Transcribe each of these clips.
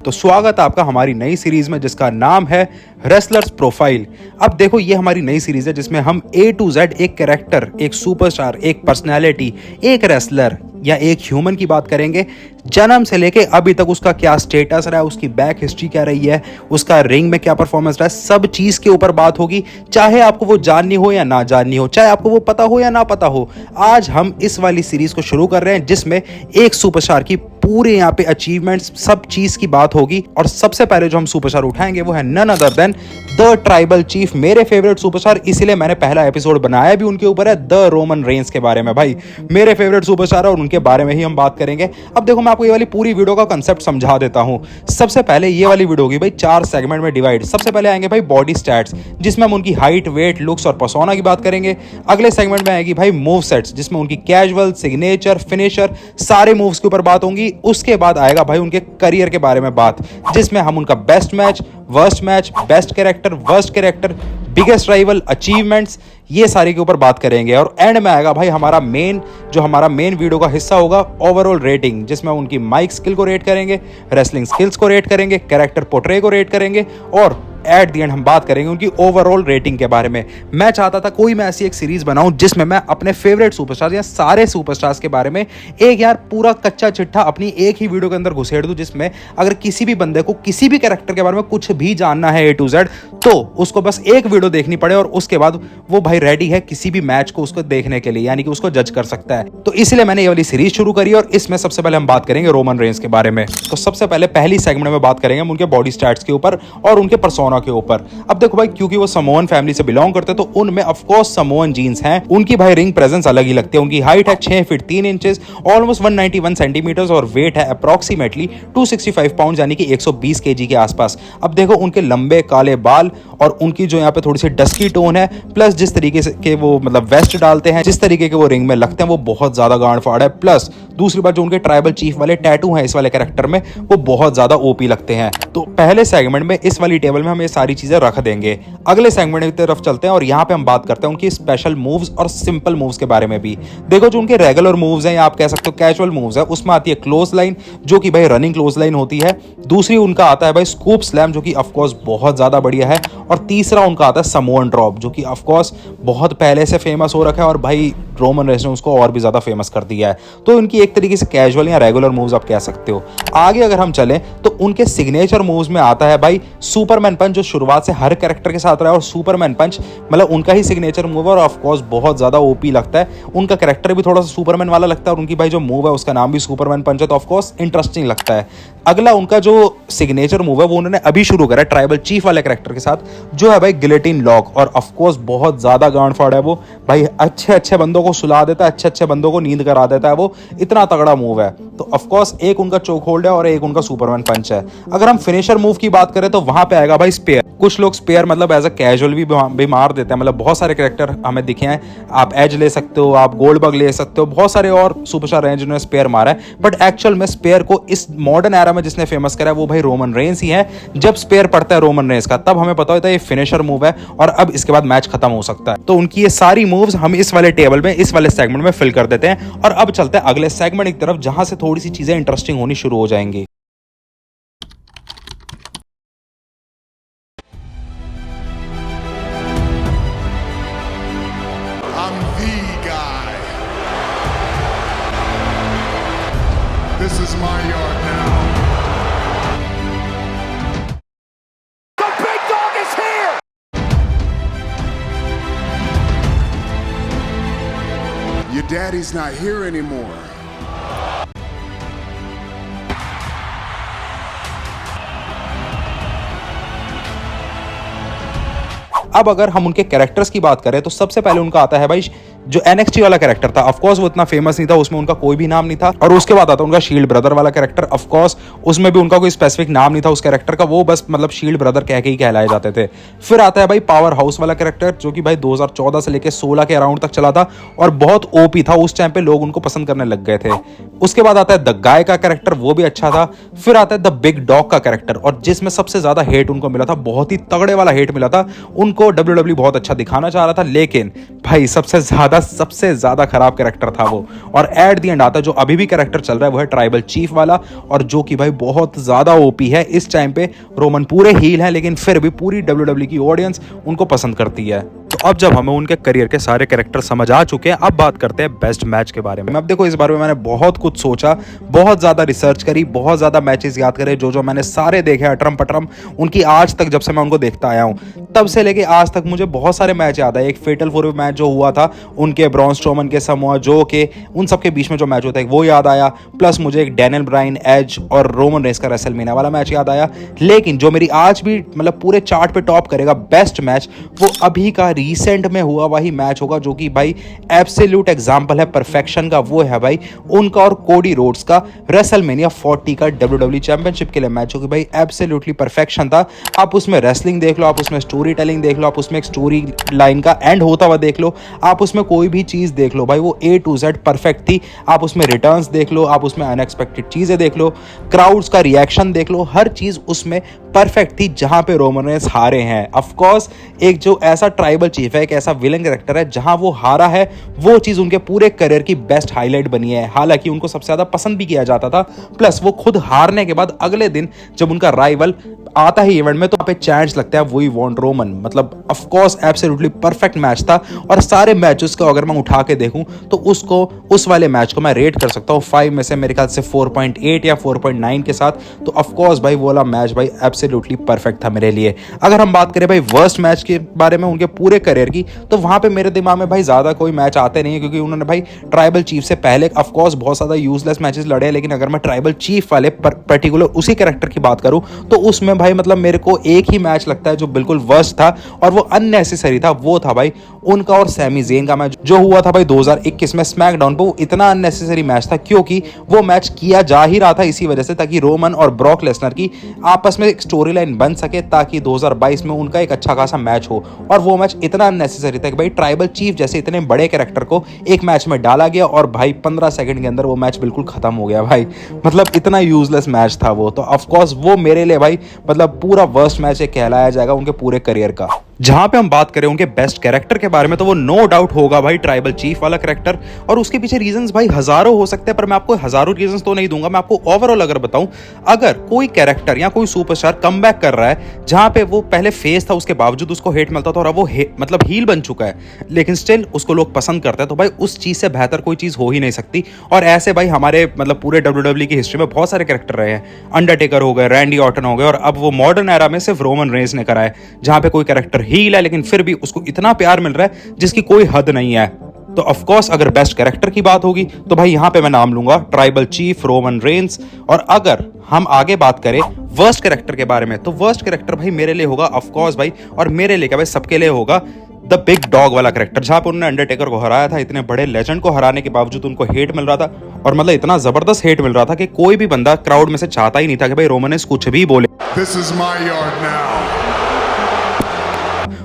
तो स्वागत है आपका हमारी नई सीरीज में जिसका नाम है रेसलर्स प्रोफाइल। अब देखो ये हमारी नई सीरीज है जिसमें हम A to Z एक कैरेक्टर, एक सुपरस्टार, एक पर्सनैलिटी, एक रेसलर या एक ह्यूमन की बात करेंगे। जन्म से लेके अभी तक उसका क्या स्टेटस रहा है, उसकी बैक हिस्ट्री क्या रही है, उसका रिंग में क्या परफॉर्मेंस रहा है, सब चीज के ऊपर बात होगी। चाहे आपको वो जाननी हो या ना जाननी हो, चाहे आपको वो पता हो या ना पता हो। आज हम इस वाली सीरीज को शुरू कर रहे हैं जिसमें एक सुपरस्टार की पूरे यहाँ पे अचीवमेंट्स, सब चीज की बात होगी। और सबसे पहले जो हम सुपरस्टार उठाएंगे वो है none other than the tribal chief, मेरे फेवरेट सुपरस्टार, इसीलिए मैंने पहला एपिसोड बनाया भी उनके ऊपर है, द रोमन रेंस के बारे में। भाई मेरे फेवरेट सुपरस्टार है और उनके बारे में ही हम बात करेंगे। अब देखो मैं आपको ये वाली पूरी वीडियो का कंसेप्ट समझा देता हूं। सबसे पहले ये वाली वीडियो होगी भाई 4 सेगमेंट में डिवाइड। सबसे पहले आएंगे भाई बॉडी स्टैट्स, जिसमें हम उनकी हाइट, वेट, लुक्स और पर्सोना की बात करेंगे। अगले सेगमेंट में आएगी भाई मूव सेट्स, जिसमें उनकी कैजुअल, सिग्नेचर, फिनिशर, सारे मूव्स के ऊपर बात होंगी। उसके बाद आएगा भाई उनके करियर के बारे में बात, जिसमें हम उनका best match, worst match, best character, worst character, biggest rival, achievements, ये सारे के ऊपर बात करेंगे। और एंड में आएगा भाई हमारा मेन वीडियो का हिस्सा होगा ओवरऑल रेटिंग, जिसमें उनकी माइक स्किल को रेट करेंगे, रेसलिंग स्किल्स को रेट करेंगे, कैरेक्टर पोर्ट्रे को रेट करेंगे और एट दी एंड हम बात करेंगे उनकी ओवरऑल रेटिंग के बारे में। मैं चाहता था कोई मैं ऐसी एक सीरीज बनाऊं जिसमें मैं अपने फेवरेट सुपरस्टार या सारे सुपरस्टार्स के बारे में एक यार पूरा कच्चा चिट्ठा अपनी एक ही वीडियो के अंदर घुसेड़ दूं, जिसमें अगर किसी भी बंदे को किसी भी कैरेक्टर के बारे में कुछ भी जानना है A to Z, तो उसको बस एक वीडियो देखनी पड़े और उसके बाद वो भाई रेडी है किसी भी मैच को उसको देखने के लिए, यानी कि उसको जज कर सकता है। तो इसलिए मैंने ये वाली सीरीज शुरू करी और इसमें सबसे पहले हम बात करेंगे रोमन रेंस के बारे में। तो सबसे पहले पहली सेगमेंट में बात करेंगे हम उनके बॉडी स्टैट्स के ऊपर और उनके पर्सोना के ऊपर। अब देखो भाई क्योंकि वो समोअन फैमिली से बिलोंग करते हैं तो उनमें ऑफ कोर्स समोअन जीन्स हैं। उनकी भाई रिंग प्रेजेंस अलग ही लगती है। उनकी हाइट है 6 फीट 3 इंचेस, ऑलमोस्ट 191 सेंटीमीटर्स और वेट है अप्रॉक्सीमेटली 265 पाउंड यानी कि 120 केजी के आसपास। अब देखो उनके लंबे काले बाल और उनकी जो यहाँ पे थोड़ी सी डस्की टोन है, प्लस जिस तरीके से के वो मतलब वेस्ट डालते हैं, जिस तरीके के वो रिंग में लगते हैं, वो बहुत ज्यादा गांड फाड़ है। प्लस दूसरी बात जो उनके ट्राइबल चीफ वाले टैटू हैं इस वाले कैरेक्टर में, वो बहुत ज्यादा ओपी लगते हैं। तो पहले सेगमेंट में इस वाली टेबल में हम ये सारी चीजें रख देंगे। अगले सेगमेंट की तरफ चलते हैं और यहाँ पे हम बात करते हैं उनकी स्पेशल मूव्स और सिंपल मूव्स के बारे में भी। देखो जो उनके रेगुलर मूव्स हैं या आप कह सकते हो कैजुअल मूव्स है, उसमें आती है क्लोज लाइन, जो कि भाई रनिंग क्लोज लाइन होती है। दूसरी उनका आता है भाई स्कूप स्लैम, जो कि ऑफ कोर्स बहुत ज्यादा बढ़िया है। और तीसरा उनका आता है समोअन ड्रॉप, जो कि ऑफ कोर्स बहुत पहले से फेमस हो रखा है और भाई रोमन रेंस ने उसको और भी ज्यादा फेमस कर दिया है। तो इनकी एक तरीके से कैजुअल या रेगुलर मूव्स आप कह सकते हो। आगे अगर हम चलें तो उनके सिग्नेचर मूव्स में आता है भाई सुपरमैन पंच, जो शुरुआत से हर कैरेक्टर के साथ रहा है और सुपरमैन पंच मतलब उनका ही सिग्नेचर मूव है और ऑफ कोर्स बहुत ज्यादा ओपी लगता है। उनका कैरेक्टर भी थोड़ा सा सुपरमैन वाला लगता है और उनकी भाई जो मूव है उसका नाम भी सुपरमैन पंच है, तो ऑफ कोर्स इंटरेस्टिंग लगता है। अगला उनका जो सिग्नेचर मूव है वो उन्होंने अभी शुरू करा है ट्राइबल चीफ वाले कैरेक्टर के साथ, जो है भाई गिलेटिन लॉक। और ऑफ कोर्स बहुत ज्यादा गांड फाड़ है वो, भाई अच्छे बंदों को सुला देता है, अच्छे बंदों को नींद करा देता है, वो इतना तगड़ा मूव है। तो ऑफ कोर्स एक उनका चोक होल्ड है और एक उनका सुपरमैन पंच है। अगर हम फिनिशर मूव की बात करें तो वहां पे आएगा भाई स्पेयर। कुछ लोग स्पेयर मतलब एज अ कैजुअल भी मार देते हैं, मतलब बहुत सारे कैरेक्टर हमें दिखे हैं। आप एज ले सकते हो, आप गोल्डबर्ग ले सकते हो, बहुत सारे और सुपरस्टार हैं जिन्होंने स्पेयर मारा है। बट एक्चुअल में स्पेयर को इस मॉडर्न एरा में जिसने फेमस करा है वो भाई रोमन रेंस ही है। जब स्पेयर पड़ता है रोमन रेंस का, तब हमें पता होता है ये फिनिशर मूव है और अब इसके बाद मैच खत्म हो सकता है। तो उनकी ये सारी मूव्स हम इस वाले टेबल में, इस वाले सेगमेंट में फिल कर देते हैं। और अब चलते हैं अगले सेगमेंट की तरफ, जहां से थोड़ी सी चीजें इंटरेस्टिंग होनी शुरू हो जाएंगी। This is my yard now. The big dog is here! Your daddy's not here anymore. अब अगर हम उनके कैरेक्टर्स की बात करें तो सबसे पहले उनका आता है भाई जो NXT वाला कैरेक्टर था। ऑफ कोर्स वो इतना फेमस नहीं था, उसमें उनका कोई भी नाम नहीं था। और उसके बाद आता उनका शील्ड ब्रदर वाला कैरेक्टर। ऑफ कोर्स उसमें भी उनका कोई स्पेसिफिक नाम नहीं था उस कैरेक्टर का, वो बस मतलब शील्ड ब्रदर कह के ही कहलाए जाते थे। फिर आता है भाई पावर हाउस वाला कैरेक्टर, जो कि भाई 2014 से लेकर 16 के अराउंड तक चला था और बहुत ओपी था। उस टाइम पे लोग उनको पसंद करने लग गए थे। उसके बाद आता है द गाय का कैरेक्टर, वो भी अच्छा था। फिर आता है द बिग डॉग का कैरेक्टर, और जिसमें सबसे ज्यादा हेट उनको मिला था, बहुत ही तगड़े वाला हेट मिला था उनको। WWE बहुत अच्छा दिखाना चाह रहा था, लेकिन भाई सबसे ज्यादा ज्यादा सबसे ज्यादा खराब कैरेक्टर था वो। और एट द एंड आता जो अभी भी कैरेक्टर चल रहा है वो है ट्राइबल चीफ वाला, और जो कि भाई बहुत ज्यादा ओपी है इस टाइम पे। रोमन पूरे हील है लेकिन फिर भी पूरी WWE की ऑडियंस उनको पसंद करती है। तो अब जब हमें उनके करियर के सारे कैरेक्टर समझ आ चुके हैं, अब बात करते हैं बेस्ट मैच के बारे में। अब देखो इस बारे में मैंने बहुत कुछ सोचा, बहुत ज्यादा रिसर्च करी, बहुत ज्यादा मैचेस याद करे, जो मैंने सारे देखे अटरम पटरम उनकी। आज तक जब से मैं उनको देखता आया हूं तब से लेके आज तक मुझे बहुत सारे मैच याद है। एक फेटल 4 मैच जो हुआ था उनके ब्रॉन स्ट्रोमन के समोआ जो के उन सबके बीच में जो मैच होता है वो याद आया। प्लस मुझे एक डैनियल ब्रायन एज और रोमन रेंस का रेसलमेनिया वाला मैच याद आया। लेकिन जो मेरी आज भी मतलब पूरे चार्ट पे टॉप करेगा बेस्ट मैच, वो अभी का रिसेंट में हुआ वही मैच होगा जो कि भाई एब्सोल्यूट एग्जांपल है परफेक्शन का। वो है भाई उनका और कोडी रोड्स का रेसलमेनिया 40 का WWE चैंपियनशिप के लिए मैच, जो कि भाई एब्सोल्युटली परफेक्शन था। आप उसमें रेसलिंग देख लो, आप उसमें स्टोरी टेलिंग देख लो, आप उसमें एक स्टोरी लाइन का एंड होता हुआ देख लो, आप उसमें कोई भी चीज देख लो भाई वो A to Z परफेक्ट थी। आप उसमें रिटर्न्स देख लो, आप उसमें अनएक्सपेक्टेड चीजें देख लो, क्राउड्स का रिएक्शन देख लो, हर चीज उसमें परफेक्ट थी जहां पे रोमन रेंस हारे हैं। ऑफ कोर्स एक जो ऐसा ट्राइबल चीफ है, एक ऐसा विलन कैरेक्टर है जहां वो हारा है, वो चीज उनके पूरे करियर की बेस्ट हाईलाइट बनी है। हालांकि उनको सबसे ज्यादा पसंद भी किया जाता था, प्लस वो खुद हारने के बाद अगले दिन जब उनका राइवल आता ही इवेंट में तो पे चैंट्स लगता है वी वांट रोमन। मतलब of course absolutely perfect match था। और सारे मैचेस को अगर मैं उठा के देखूं तो उसको उस वाले मैच को मैं रेट कर सकता हूं 5 में से मेरे ख्याल से 4.8 या 4.9 के साथ। तो ऑफ कोर्स भाई वो वाला मैच भाई एब्सोल्युटली परफेक्ट था मेरे लिए। अगर हम बात करें भाई वर्स्ट मैच के बारे में उनके पूरे करियर की, तो वहां पे मेरे दिमाग में भाई ज्यादा कोई मैच आते नहीं है, क्योंकि उन्होंने भाई ट्राइबल चीफ से पहले ऑफ कोर्स बहुत ज्यादा यूजलेस मैचेस लड़े। लेकिन अगर मैं ट्राइबल चीफ वाले पर्टिकुलर उसी कैरेक्टर की बात करूं तो उसमें भाई मतलब मेरे को एक ही मैच लगता है जो बिल्कुल वर्स्ट था और वो अननेसेसरी था। वो था भाई उनका और सैमी ज़ेन का मैच जो हुआ था भाई 2021 में स्मैकडाउन पे। वो इतना अननेसेसरी मैच था क्योंकि वो मैच किया जा ही रहा था इसी वजह से ताकि रोमन और ब्रॉक लेसनर की आपस में एक स्टोरी लाइन बन सके, ताकि 2022 में उनका एक अच्छा खासा मैच हो। और वो मैच इतना अननेसेसरी था कि भाई ट्राइबल चीफ जैसे इतने बड़े कैरेक्टर को एक मैच में डाला गया और भाई 15 सेकंड के अंदर वो मैच बिल्कुल खत्म हो गया भाई। मतलब इतना यूजलेस मैच था वो। तो ऑफकोर्स वो मेरे लिए भाई मतलब पूरा वर्स्ट मैच कहलाया जाएगा उनके पूरे करियर का। जहां पे हम बात करें उनके बेस्ट कैरेक्टर के बारे में तो वो नो डाउट होगा भाई ट्राइबल चीफ वाला कैरेक्टर। और उसके पीछे रीजंस भाई हजारों हो सकते हैं, पर मैं आपको हजारों रीजंस तो नहीं दूंगा। मैं आपको ओवरऑल अगर बताऊं, अगर कोई कैरेक्टर या कोई सुपरस्टार कमबैक कर रहा है जहां पे वो पहले फेस था उसके बावजूद उसको हेट मिलता था और अब वो मतलब हील बन चुका है लेकिन स्टिल उसको लोग पसंद करते हैं, तो भाई उस चीज से बेहतर कोई चीज हो ही नहीं सकती। और ऐसे भाई हमारे मतलब पूरे WWE की हिस्ट्री में बहुत सारे कैरेक्टर रहे हैं। अंडरटेकर हो गए, रैंडी ऑर्टन हो गए, और अब वो मॉडर्न एरा में सिर्फ रोमन रेंस ने करा है जहां पे कोई कैरेक्टर हील है लेकिन फिर भी उसको इतना प्यार मिल रहा है जिसकी कोई हद नहीं है। तो ऑफ कोर्स अगर बेस्ट कैरेक्टर की बात होगी तो भाई यहां पे मैं नाम लूंगा ट्राइबल चीफ, रोमन रेंस। और अगर हम आगे बात करें वर्स्ट कैरेक्टर के बारे में तो वर्स्ट कैरेक्टर भाई मेरे लिए होगा ऑफ कोर्स भाई, और मेरे लिए क्या भाई सबके लिए होगा द बिग डॉग वाला कैरेक्टर, जहां पर उन्होंने अंडरटेकर को हराया था। इतने बड़े लेजेंड को हराने के बावजूद उनको हेट मिल रहा था, और मतलब इतना जबरदस्त हेट मिल रहा था कि कोई भी बंदा क्राउड में से चाहता ही नहीं था कि भाई रोमन रेंस कुछ भी बोले। This is my yard now.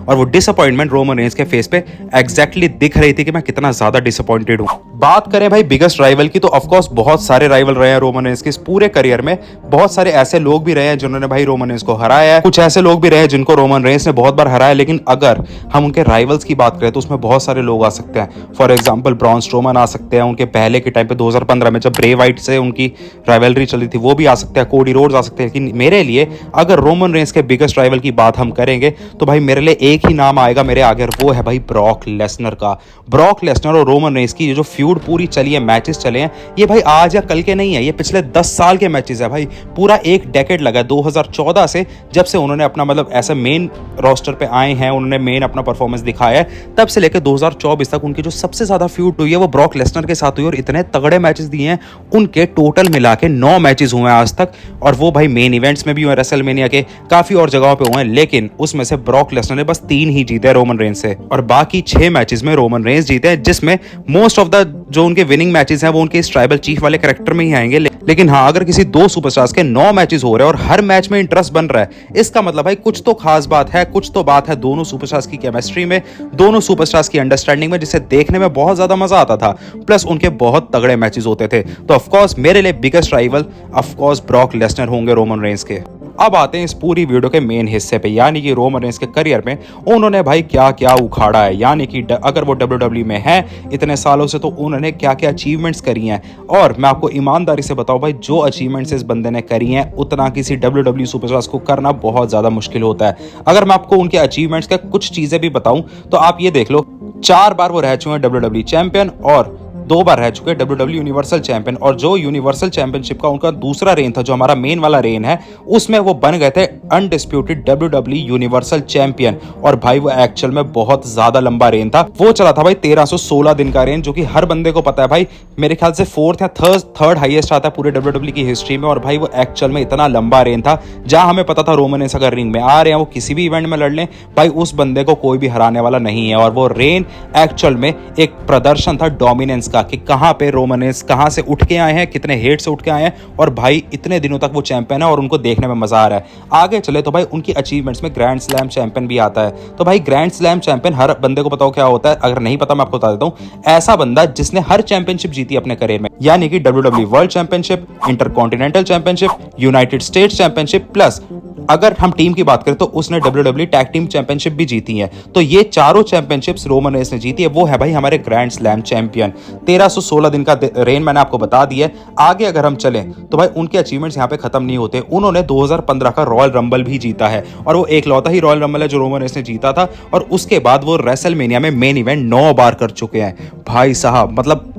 और वो डिसअपॉइंटमेंट रोमन रेंस के फेस पे एग्जैक्टली दिख रही थी कि मैं कितना ज्यादा डिसअपॉइंटेड हूं। बात करें भाई बिगेस्ट राइवल की तो ऑफ कोर्स बहुत सारे राइवल रहे हैं रोमन रेंस के इस पूरे करियर में। बहुत सारे ऐसे लोग भी रहे हैं जिन्होंने भाई रोमन रेंस को हराया है, कुछ ऐसे लोग भी रहे हैं जिनको रोमन रेंस ने बहुत बार हराया। लेकिन अगर हम उनके राइवल्स की बात करें तो उसमें बहुत सारे लोग आ सकते हैं। फॉर एग्जाम्पल ब्रॉन स्ट्रोमन आ सकते हैं, उनके पहले के टाइम पे 2015 में जब ब्रे वाइट से उनकी राइवलरी चली थी वो भी आ सकते हैं, कोडी रोड्स आ सकते हैं। लेकिन मेरे लिए अगर रोमन रेंस के बिगेस्ट राइवल की बात हम करेंगे तो भाई मेरे लिए एक ही नाम आएगा मेरे आगे, और वो है भाई ब्रॉक लेसनर का। ब्रॉक लेसनर और रोमन रेंस की ये जो फ्यूड पूरी चली है, मैचेस चले हैं, ये भाई आज या कल के नहीं है, ये पिछले 10 साल के मैचेस है भाई। पूरा एक डेकेड लगा 2014 से, जब से उन्होंने अपना मतलब ऐसे मेन रोस्टर पे आए हैं, उन्होंने मेन अपना परफॉर्मेंस दिखाया है, तब से लेकर 2024 तक उनकी जो सबसे ज्यादा फ्यूड हुई है वो ब्रॉक लेसनर के साथ हुई। और इतने तगड़े मैचेस दिए हैं उनके, टोटल मिला के 9 मैचेस हुए हैं आज तक, और वो भाई मेन इवेंट्स में भी हुए, रेसलमेनिया के काफी और जगहों पे हुए हैं। लेकिन उसमें से ब्रॉक लेसनर ने बस 3 ही जीते रोमन रेंस से, और बाकी 6 मैचेस में रोमन रेंस जीते हैं, जिसमें मोस्ट ऑफ द जो उनके विनिंग मैचेस हैं वो उनके इस ट्राइबल चीफ वाले कैरेक्टर में ही आएंगे। लेकिन हाँ, अगर किसी 2 सुपरस्टार्स के 9 मैचेस हो रहे हैं और हर मैच में इंटरेस्ट बन रहा है, इसका मतलब भाई कुछ तो खास बात है, कुछ तो बात है दोनों सुपरस्टार्स की केमिस्ट्री में, दोनों सुपरस्टार्स की अंडरस्टैंडिंग में, जिसे देखने में बहुत ज्यादा मजा आता था। प्लस उनके बहुत तगड़े मैचेस होते थे। तो ऑफकोर्स मेरे लिए biggest rival of course Brock Lesnar होंगे रोमन रेंस के। अब आते हैं इस पूरी वीडियो के मेन हिस्से पे, यानी कि रोमन रेंस के करियर में उन्होंने भाई क्या क्या उखाड़ा है, यानी कि अगर वो WWE में है इतने सालों से तो उन्होंने क्या क्या अचीवमेंट्स करी हैं। और मैं आपको ईमानदारी से बताऊं भाई, जो अचीवमेंट्स इस बंदे ने करी हैं उतना किसी WWE सुपरस्टार्स को करना बहुत ज्यादा मुश्किल होता है। अगर मैं आपको उनके अचीवमेंट्स का कुछ चीजें भी बताऊं तो आप ये देख लो, 4 बार वो रह चुके हैं WWE चैंपियन और 2 बार रह चुके हैं WWE यूनिवर्सल चैंपियन। और जो यूनिवर्सल चैंपियनशिप का उनका दूसरा रेन था, जो हमारा मेन वाला रेन है, उसमें वो बन गए थे अनडिस्प्यूटेड WWE यूनिवर्सल चैंपियन। और भाई वो एक्चुअल में बहुत ज्यादा लंबा रेन था, वो चला था भाई 1316 दिन का रेन, जो कि हर बंदे को पता है भाई, मेरे ख्याल से 4th या थर्ड हाईएस्ट आता है पूरे WWE की हिस्ट्री में। और भाई वो एक्चुअल में इतना लंबा रेन था, जहां हमें पता था रोमन रेंस अगर रिंग में आ रहे हैं, वो किसी भी इवेंट में लड़ लें, भाई उस बंदे को कोई भी हराने वाला नहीं है। और वो रेन एक्चुअल में एक प्रदर्शन था डोमिनेंस का, कि कहां पे रोमन रेंस कहां से उठ के आए हैं, कितने हेट से उठ के आए हैं, और भाई इतने दिनों तक वो चैंपियन है और उनको देखने में मजा आ रहा है। आगे चले तो भाई उनकी अचीवमेंट्स में ग्रैंड स्लैम चैंपियन भी आता है। तो भाई ग्रैंड स्लैम चैंपियन हर बंदे को पता हो क्या होता है, अगर नहीं पता मैं आपको बता देता हूं। ऐसा बंदा जिसने हर चैंपियनशिप जीती अपने करियर में, यानी कि WWE world championship, intercontinental championship, United states championship, plus अगर हम टीम की बात करें तो उसने WWE टैग टीम चैंपियनशिप भी जीती है। तो ये चारों चैंपियनशिप्स रोमन रेंस ने जीती है। वो है भाई हमारे ग्रैंड स्लैम चैंपियन। 1316 दिन का रेन मैंने आपको बता दिया। आगे अगर हम चलें तो भाई उनके अचीवमेंट्स यहाँ पे खत्म नहीं होते। उन्होंने 2015 का रॉयल रंबल भी जीता है, और वो एक लौता ही रॉयल रंबल है जो रोमन रेंस ने जीता था। और उसके बाद वो रेसलमेनिया में मेन इवेंट 9 बार कर चुके हैं भाई साहब। मतलब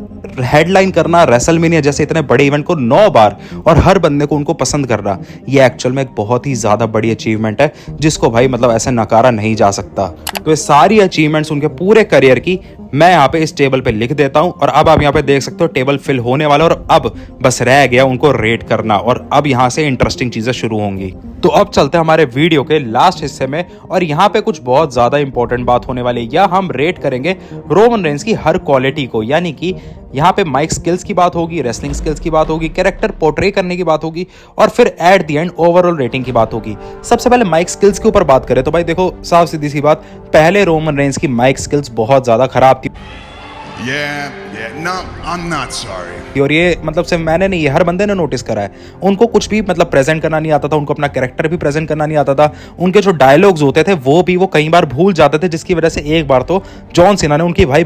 हेडलाइन करना रेसलमेनिया जैसे इतने बड़े इवेंट को 9 बार, और हर बंदे को उनको पसंद करना, ये एक्चुअल में एक बहुत ही ज्यादा बड़ी अचीवमेंट है, जिसको भाई मतलब ऐसे नकारा नहीं जा सकता। तो ये सारी अचीवमेंट्स उनके पूरे करियर की मैं यहाँ पे इस टेबल पे लिख देता हूं। और अब आप यहाँ पे देख सकते हो टेबल फिल होने वाला, और अब बस रह गया उनको रेट करना, और अब यहाँ से इंटरेस्टिंग चीजें शुरू होंगी। तो अब चलते हैं हमारे वीडियो के लास्ट हिस्से में, और यहाँ पे कुछ बहुत ज्यादा इंपॉर्टेंट बात होने वाली है। या हम रेट करेंगे रोमन रेंस की हर क्वालिटी को, यानी कि यहाँ पे माइक स्किल्स की बात होगी, रेसलिंग स्किल्स की बात होगी, कैरेक्टर पोर्ट्रे करने की बात होगी, और फिर at the end overall rating की बात होगी। सबसे पहले माइक स्किल्स के ऊपर बात करें तो भाई देखो, साफ सीधी सी बात, पहले रोमन रेंस की माइक स्किल्स बहुत ज्यादा खराब थी। No, I'm not sorry. और ये मतलब सिर्फ मैंने नहीं, ये हर बंदे ने नोटिस करा है। उनको कुछ भी मतलब प्रेजेंट करना नहीं आता था, उनको अपना कैरेक्टर भी प्रेजेंट करना नहीं आता था। उनके जो डायलॉग्स होते थे वो भी वो कई बार भूल जाते थे, जिसकी वजह से एक बार तो जॉन सीना ने उनकी भाई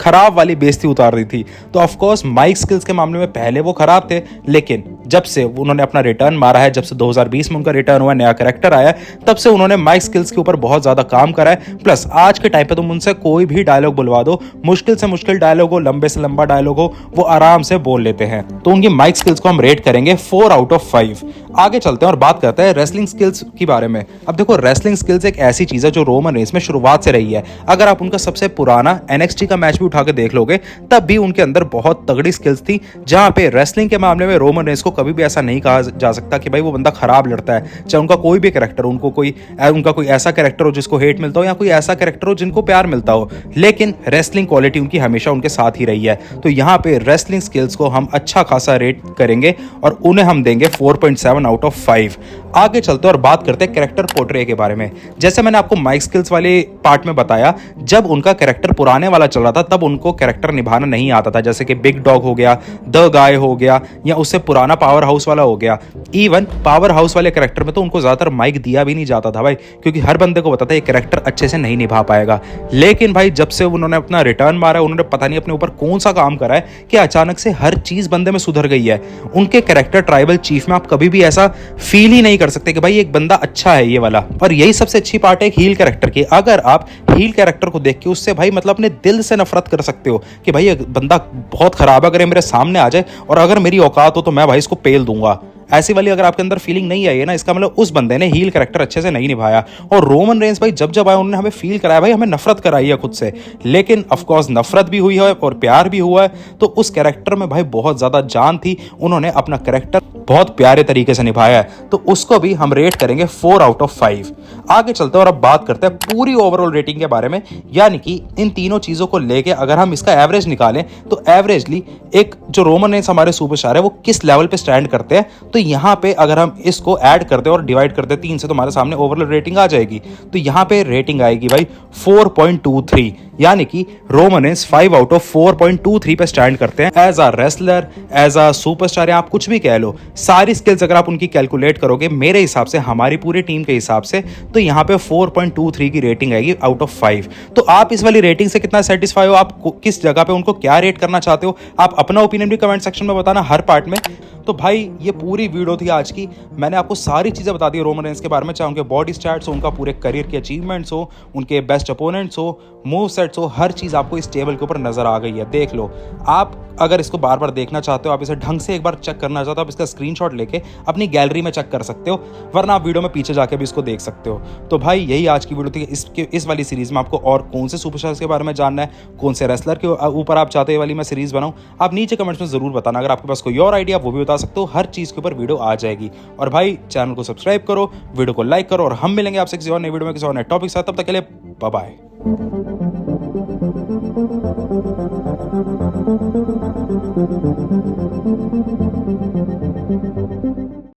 खराब वाली बेइज्जती उतार दी थी। तो ऑफ कोर्स माइक स्किल्स के मामले में पहले वो खराब थे, लेकिन जब से उन्होंने अपना रिटर्न मारा है, जब से 2020 में उनका रिटर्न हुआ, नया कैरेक्टर आया, तब से उन्होंने माइक स्किल्स के ऊपर बहुत ज्यादा काम करा है। प्लस आज के टाइम पे तुम उनसे कोई भी डायलॉग बुलवा दो, मुश्किल से मुश्किल डायलॉग हो, लंबे से लंबा डायलॉग हो, वो आराम से बोल लेते हैं। तो उनकी माइक स्किल्स को हम रेट करेंगे 4 आउट ऑफ 5। आगे चलते हैं और बात करते हैं रेसलिंग स्किल्स के बारे में। अब देखो, रेसलिंग स्किल्स एक ऐसी चीज है जो रोमन रेंस में शुरुआत से रही है। अगर आप उनका सबसे पुराना NXT का मैच भी उठा के देख लोगे, तब भी उनके अंदर बहुत तगड़ी स्किल्स थी, जहां पे रेसलिंग के मामले में रोमन रेंस को कभी भी ऐसा नहीं कहा जा सकता कि भाई वो बंदा खराब लड़ता है। चाहे उनका कोई भी कैरेक्टर, उनका कोई ऐसा कैरेक्टर हो जिसको हेट मिलता हो, या कोई ऐसा कैरेक्टर हो जिनको प्यार मिलता हो, लेकिन रेसलिंग क्वालिटी उनकी हमेशा उनके साथ ही रही है। तो यहाँ पे रेसलिंग स्किल्स को हम अच्छा खासा रेट करेंगे, और उन्हें हम देंगे 4.7 आउट ऑफ 5। आगे चलते और बात करते हैं कैरेक्टर पोर्ट्रे के बारे में। जैसे मैंने आपको माइक स्किल्स वाले पार्ट में बताया, जब उनका कैरेक्टर पुराने वाला चल रहा था तब उनको कैरेक्टर निभाना नहीं आता था, जैसे कि बिग डॉग हो गया, द गाय हो गया, या उससे पुराना पावर हाउस वाला हो गया। इवन पावर हाउस वाले कैरेक्टर में तो उनको ज्यादातर माइक दिया भी नहीं जाता था भाई, क्योंकि हर बंदे को पता था ये कैरेक्टर अच्छे से नहीं निभा पाएगा। लेकिन भाई जब से उन्होंने अपना रिटर्न मारा, उन्होंने पता नहीं अपने ऊपर कौन सा काम करा है कि अचानक से हर चीज बंदे में सुधर गई है। उनके कैरेक्टर ट्राइबल चीफ में आप कभी भी ऐसा फील ही नहीं कर सकते कि भाई एक बंदा अच्छा है ये वाला। और यही सबसे अच्छी पार्ट है हील कैरेक्टर की। अगर आप हील कैरेक्टर को देख के उससे भाई मतलब अपने दिल से नफरत कर सकते हो कि भाई ये बंदा बहुत खराब है, अगर ये मेरे सामने आ जाए और अगर मेरी औकात हो तो मैं भाई इसको पेल दूंगा, ऐसी वाली अगर आपके अंदर फीलिंग नहीं आई है ना, इसका मतलब उस बंदे ने हील कैरेक्टर अच्छे से नहीं निभाया। और रोमन रेंस भाई जब आए उन्होंने हमें फील कराया, भाई हमें नफरत कराई है खुद से, लेकिन ऑफ कोर्स नफरत भी हुई है और प्यार भी हुआ है। तो उस कैरेक्टर में भाई बहुत ज्यादा जान थी, उन्होंने अपना कैरेक्टर बहुत प्यारे तरीके से निभाया है, तो उसको भी हम रेट करेंगे 4 आउट ऑफ 5। आगे चलते हैं और अब बात करते हैं पूरी ओवरऑल रेटिंग के बारे में, यानी कि इन तीनों चीजों को लेके अगर हम इसका एवरेज निकालें तो एवरेजली एक जो रोमन रेंस हमारे सुपरस्टार है वो किस लेवल पे स्टैंड करते हैं, तो तो यहाँ पे अगर हम इसको ऐड कर दे और डिवाइड कर दे 3 से तो हमारे सामने ओवरऑल रेटिंग आ जाएगी। तो यहाँ पे रेटिंग आएगी भाई 4.23, यानी कि रोमन रेंस 5 आउट ऑफ 4.23 पे स्टैंड करते हैं as a wrestler, as a superstar, या आप कुछ भी कह लो। सारी स्किल्स अगर आप उनकी कैलकुलेट करोगे मेरे हिसाब से, हमारी पूरी टीम के हिसाब से, तो यहाँ पे 4.23 की रेटिंग आएगी आउट ऑफ 5। तो आप इस वाली रेटिंग से कितना सेटिस्फाई हो, आप किस जगह पे उनको क्या रेट करना चाहते हो, आप अपना ओपिनियन भी कमेंट सेक्शन में बताना हर पार्ट में। तो भाई ये पूरी वीडियो थी आज की, मैंने आपको सारी चीज़ें बता दी रोमन रेंस के बारे में, चाहे उनके बॉडी स्टैट्स हो, उनका पूरे करियर के अचीवमेंट्स हो, उनके बेस्ट अपोनेंट्स हो, मूव सेट्स हो, हर चीज़ आपको इस टेबल के ऊपर नजर आ गई है। देख लो, आप अगर इसको बार बार देखना चाहते हो, आप इसे ढंग से एक बार चेक करना चाहते हो, आप इसका स्क्रीनशॉट लेके अपनी गैलरी में चेक कर सकते हो, वरना आप वीडियो में पीछे जाके भी इसको देख सकते हो। तो भाई यही आज की वीडियो थी। इस वाली सीरीज में आपको और कौन से सुपरस्टार्स के बारे में जानना है, कौन से रेसलर के ऊपर आप चाहते हो वाली मैं सीरीज बनाऊं, आप नीचे कमेंट्स में जरूर बताना। अगर आपके पास कोई और आइडिया वो भी बता सकते हो, हर चीज के ऊपर वीडियो आ जाएगी। और भाई चैनल को सब्सक्राइब करो, वीडियो को लाइक करो, और हम मिलेंगे आपसे किसी और नई वीडियो में किसी और नए टॉपिक साथ। तब तक के लिए बाय बाय।